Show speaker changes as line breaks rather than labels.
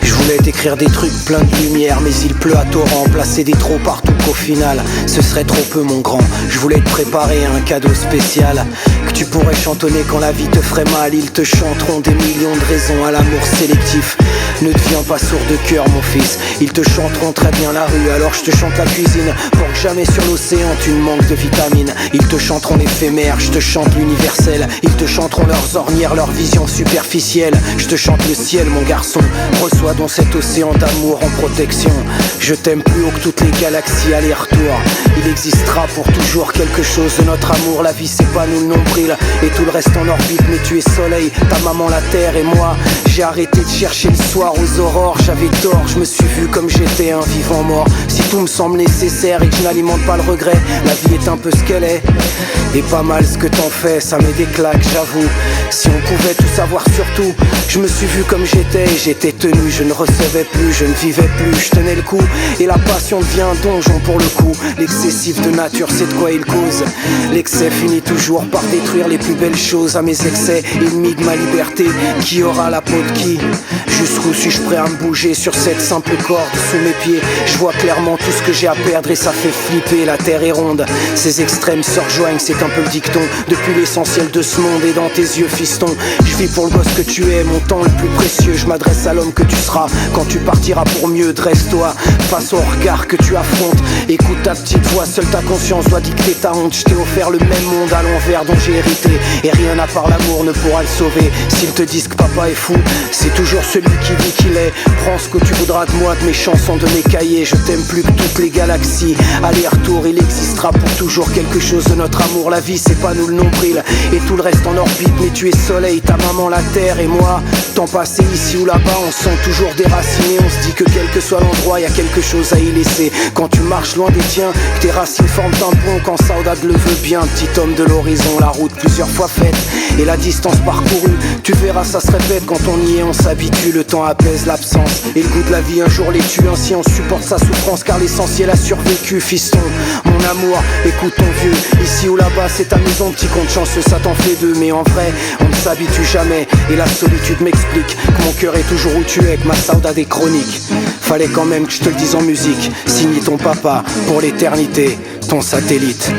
Je voulais t'écrire des trucs pleins de lumière, mais il pleut à torrent, placer des trop partout qu'au final ce serait trop peu mon grand. Je voulais te préparer un cadeau spécial que tu pourrais chantonner quand la vie te ferait mal. Ils te chanteront des millions de raisons à l'amour sélectif. Ne deviens pas sourd de cœur mon fils. Ils te chanteront très bien la rue, alors je te chante la cuisine, pour que jamais sur l'océan tu ne manques de vitamines. Ils te chanteront l'éphémère, je te chante l'universel. Ils te chanteront leurs ornières, leur vision superficielle. Je te chante le ciel mon garçon, reçois dans cet océan d'amour en protection. Je t'aime plus haut que toutes les galaxies aller-retour. Il existera pour toujours quelque chose de notre amour. La vie c'est pas nous le nombril et tout le reste en orbite. Mais tu es soleil, ta maman la terre et moi j'ai arrêté de chercher le soir aux aurores. J'avais tort, je me suis vu comme j'étais un vivant mort. Si tout me semble nécessaire et que je n'alimente pas le regret, la vie est un peu ce qu'elle est. Et pas mal ce que t'en fais, ça met des claques j'avoue. Si on pouvait tout savoir surtout. Je me suis vu comme j'étais, j'étais tenu. Je ne recevais plus, je ne vivais plus, je tenais le coup. Et la passion devient un donjon pour le coup. L'excessif de nature c'est de quoi il cause. L'excès finit toujours par détruire les plus belles choses. À mes excès, ennemis de ma liberté, qui aura la peau de qui? Jusqu'où suis-je prêt à me bouger sur cette simple corde sous mes pieds? Je vois clairement tout ce que j'ai à perdre et ça fait flipper. La terre est ronde, ces extrêmes se rejoignent, c'est un peu le dicton. Depuis l'essentiel de ce monde et dans tes yeux fiston, je vis pour le gosse que tu es, mon temps le plus précieux. Je m'adresse à l'homme que tu seras quand tu partiras pour mieux. Dresse-toi face au regard que tu affrontes. Écoute ta petite voix, seule ta conscience doit dicter ta honte. Je t'ai offert le même monde à l'envers dont j'ai hérité, et rien à part l'amour ne pourra le sauver. S'ils te disent que papa est fou, c'est toujours celui qui dit qu'il est. Prends ce que tu voudras de moi, de mes chansons, de mes cahiers. Je t'aime plus que toutes les galaxies. Aller-retour, il existera pour toujours quelque chose de notre amour. La vie c'est pas nous le nombril et tout le reste en orbite. Mais tu es soleil, ta maman la terre et moi temps passé ici ou là-bas, on se sent toujours déraciné. On se dit que quel que soit l'endroit, y a quelque chose à y laisser. Quand tu marches loin des tiens, que tes racines forment un pont. Quand Saudade le veut bien, petit homme de l'horizon. La route plusieurs fois faite et la distance parcourue, tu verras ça se répète. Quand on y est on s'habitue, le temps apaise l'absence et le goût de la vie un jour les tue. Ainsi on supporte sa souffrance car l'essentiel a survécu. Fiston, mon amour, écoute ton vieux. Ici ou là-bas c'est ta maison, petit compte chanceux, ça t'en fait deux. Mais en vrai on ne s'habitue jamais et la solitude m'explique que mon cœur est toujours où tu es, que ma Saudade est chronique. Fallait quand même que je te le dise en musique. Signe ton papa pour l'éternité, ton satellite.